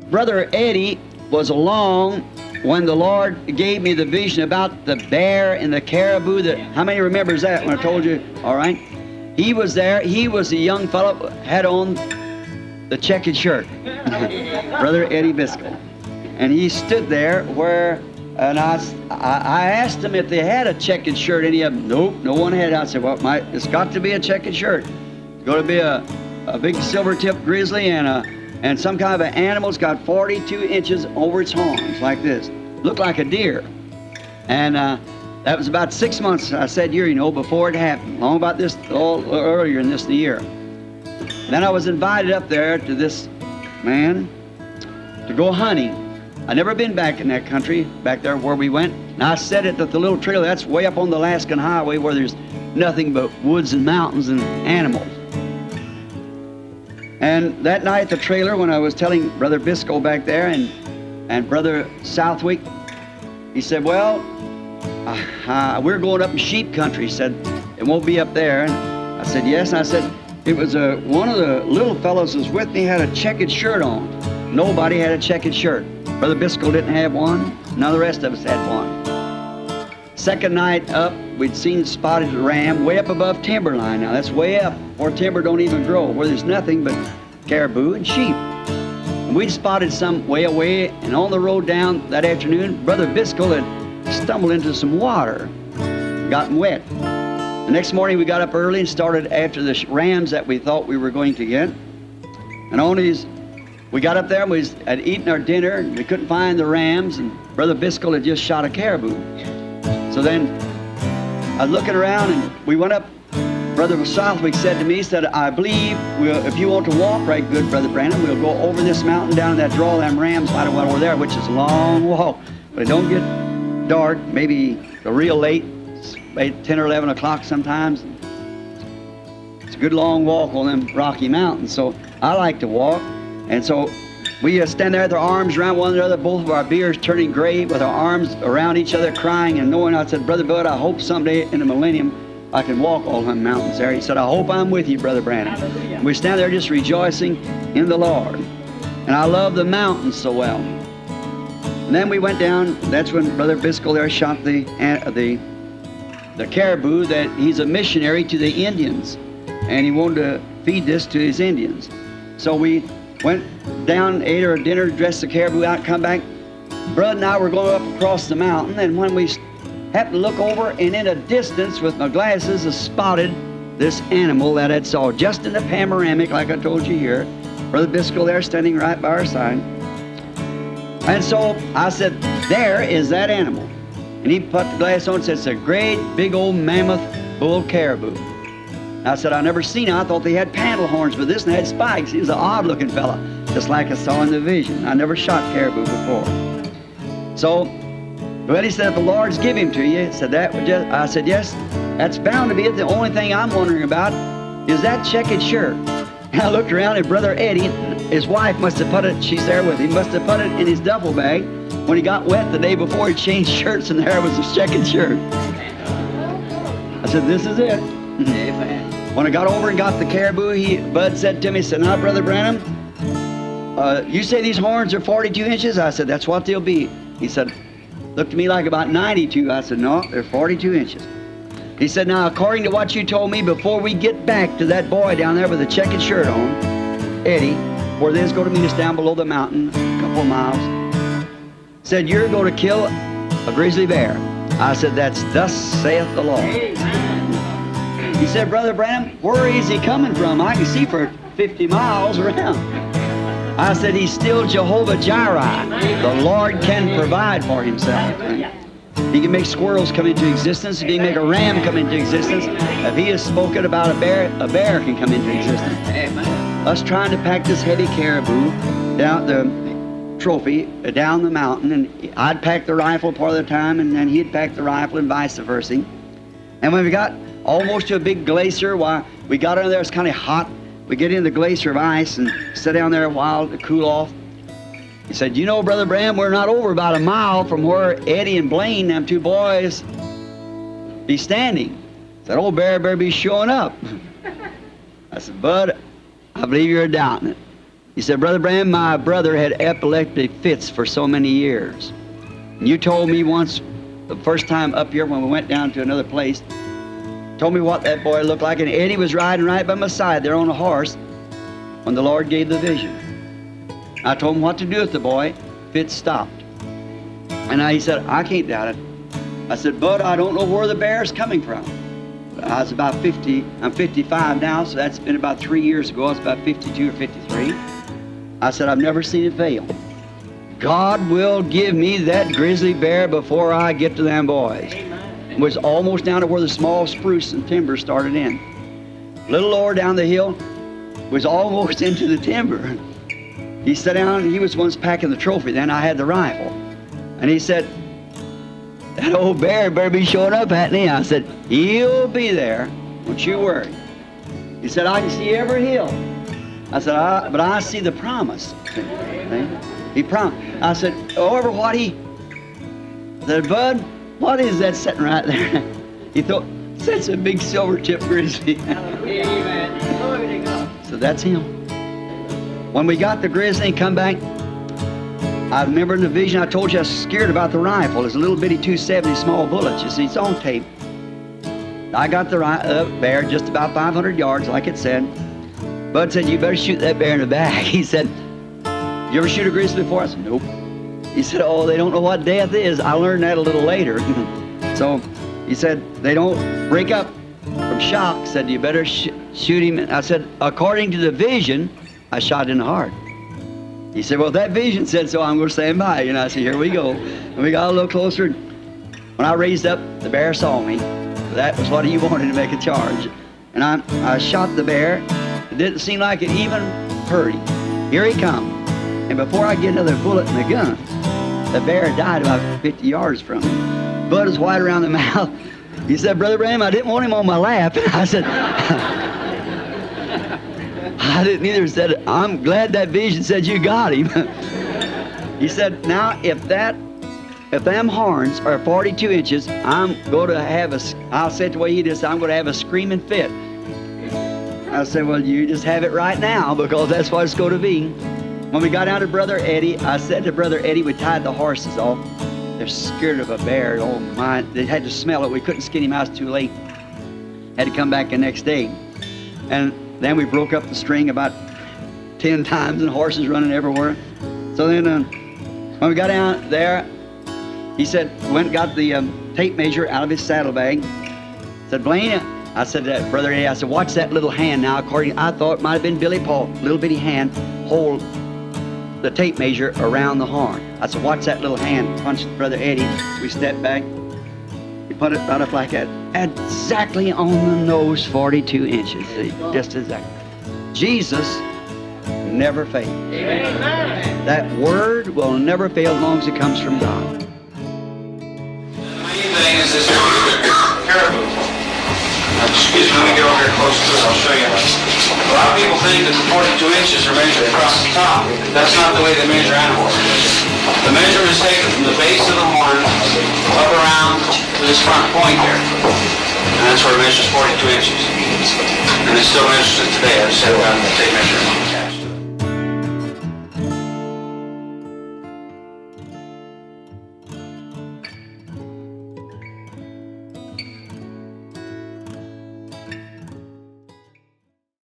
Brother Eddie was along when the Lord gave me the vision about the bear and the caribou. How many remembers that when I told you? All right. He was there. He was a young fellow, had on the checkered shirt. Brother Eddie Biscoe. And he stood there where, and I asked him if they had a checkered shirt. Any of them? Nope, no one had it. I said, well, it's got to be a checkered shirt. It's going to be a big silver-tipped grizzly and some kind of an animal. It's got 42 inches over its horns, like this. Looked like a deer. And that was about 6 months, I said, before it happened. Long about this, earlier in the year. Then I was invited up there to this man to go hunting. I'd never been back in that country, back there where we went. And I said it at the little trail, that's way up on the Alaskan Highway where there's nothing but woods and mountains and animals. And that night at the trailer, when I was telling Brother Biscoe back there and Brother Southwick, he said, well, we're going up in sheep country. He said, it won't be up there. And I said, yes. And I said, it was one of the little fellows who was with me had a checkered shirt on. Nobody had a checkered shirt. Brother Biscoe didn't have one. None of the rest of us had one. Second night up, we'd seen spotted ram way up above timberline. Now that's way up where timber don't even grow, where there's nothing but caribou and sheep. And we'd spotted some way away, and on the road down that afternoon, Brother Biscoe had stumbled into some water, gotten wet. The next morning we got up early and started after the rams that we thought we were going to get. And we got up there and we had eaten our dinner and we couldn't find the rams, and Brother Biscoe had just shot a caribou. So then I was looking around and we went up. Brother Southwick said to me, he said, I believe if you want to walk right good, Brother Branham, we'll go over this mountain down that draw them rams right over there, which is a long walk. But it don't get dark, maybe real late. 10 or 11 o'clock sometimes. It's a good long walk on them Rocky Mountains, so I like to walk. And so we stand there with our arms around one another, both of our beards turning gray, with our arms around each other, crying and knowing. I said, Brother Bud, I hope someday in the millennium I can walk all them mountains there. He said, I hope I'm with you, Brother Branham. And we stand there just rejoicing in the Lord. And I love the mountains so well. And then we went down. That's when Brother Biscoe there shot the caribou. That he's a missionary to the Indians, and he wanted to feed this to his Indians. So we went down, ate our dinner, dressed the caribou out, come back. Brother and I were going up across the mountain, and when we happened to look over, and in a distance with my glasses, I spotted this animal that I'd saw just in the panoramic, like I told you here. Brother Biscoe there standing right by our side. And so I said, there is that animal. And he put the glass on and said, it's a great big old mammoth bull caribou. I said, I never seen it. I thought they had panel horns, but this one had spikes. He was an odd looking fella, just like I saw in the vision. I never shot caribou before. So, well, he said, if the Lord's give him to you, said that would just, I said, yes, that's bound to be it. The only thing I'm wondering about is that checkered shirt. And I looked around, and Brother Eddie, his wife must have put it, she's there with him, must have put it in his duffel bag. When he got wet the day before, he changed shirts, and there was his checkered shirt. I said, this is it. When I got over and got the caribou, Bud said to me, he said, now, Brother Branham, you say these horns are 42 inches? I said, that's what they'll be. He said, looked to me like about 92. I said, no, they're 42 inches. He said, now, according to what you told me, before we get back to that boy down there with the checkered shirt on, Eddie, where they's going to meet us down below the mountain, a couple of miles, said, you're going to kill a grizzly bear. I said, that's thus saith the Lord. He said, Brother Branham, where is he coming from? I can see for 50 miles around. I said, he's still Jehovah Jireh. The Lord can provide for himself. He can make squirrels come into existence. He can make a ram come into existence. If he has spoken about a bear can come into existence. Us trying to pack this heavy caribou down the trophy down the mountain, and I'd pack the rifle part of the time, and then he'd pack the rifle, and vice versa. And when we got almost to a big glacier, why we got under there, it's kind of hot. We get in the glacier of ice and sit down there a while to cool off. He said, you know, Brother Branham, we're not over about a mile from where Eddie and Blaine, them two boys, be standing. That old bear better be showing up. I said, Bud, I believe you're doubting it. He said, Brother Branham, my brother had epileptic fits for so many years. And you told me once, the first time up here when we went down to another place, told me what that boy looked like, and Eddie was riding right by my side there on a horse when the Lord gave the vision. I told him what to do with the boy. Fits stopped. And he said, I can't doubt it. I said, but I don't know where the bear's coming from. I was about 50, I'm 55 now, so that's been about 3 years ago. I was about 52 or 53. I said, I've never seen it fail. God will give me that grizzly bear before I get to them boys. It was almost down to where the small spruce and timber started in. A little lower down the hill was almost into the timber. He sat down, he was once packing the trophy, then I had the rifle. And he said, that old bear better be showing up, hadn't he? I said, he'll be there, don't you worry. He said, I can see every hill. I said, but I see the promise. He promised. I said, however, what he said, Bud, what is that sitting right there? He thought, that's a big silver-tipped grizzly. So that's him. When we got the grizzly and come back, I remember in the vision I told you I was scared about the rifle. It's a little bitty 270 small bullets. You see, it's on tape. I got the bear just about 500 yards, like it said. Bud said, you better shoot that bear in the back. He said, you ever shoot a grizzly before? I said, nope. He said, oh, they don't know what death is. I learned that a little later. So he said, they don't break up from shock. He said, you better shoot him. I said, according to the vision, I shot in the heart. He said, well, that vision said so, I'm going to stand by. And I said, here we go. And we got a little closer. When I raised up, the bear saw me. That was what he wanted, to make a charge. And I shot the bear. It didn't seem like it even hurt him. Here he comes. And before I get another bullet in the gun, the bear died about 50 yards from me. Bud was white around the mouth. He said, Brother Branham, I didn't want him on my lap. And I said, I didn't either. He said, I'm glad that vision said you got him. He said, now if them horns are 42 inches, I'm going to have I'll say it the way he did, I'm going to have a screaming fit. I said, well, you just have it right now, because that's what it's going to be. When we got down to Brother Eddie, I said to Brother Eddie, we tied the horses off. They're scared of a bear. Oh my, they had to smell it. We couldn't skin him out, it was too late. Had to come back the next day. And then we broke up the string about 10 times and horses running everywhere. So then when we got down there, he said, went and got the tape measure out of his saddlebag. Said, Blaine, I said to Brother Eddie, I said, watch that little hand now. I thought it might have been Billy Paul, little bitty hand, hold the tape measure around the horn. I said, watch that little hand. Punched Brother Eddie. We stepped back. He put it right up like that. Exactly on the nose, 42 inches. See, just exactly. Jesus never fails. Amen. That word will never fail as long as it comes from God. The main thing is this caribou. Excuse me, let me get over here close to it, I'll show you. A lot of people think that the 42 inches are measured across the top. That's not the way they measure animals. The measurement is taken from the base of the horn up around to this front point here. And that's where it measures 42 inches. And it still measures it today. I just had it on the tape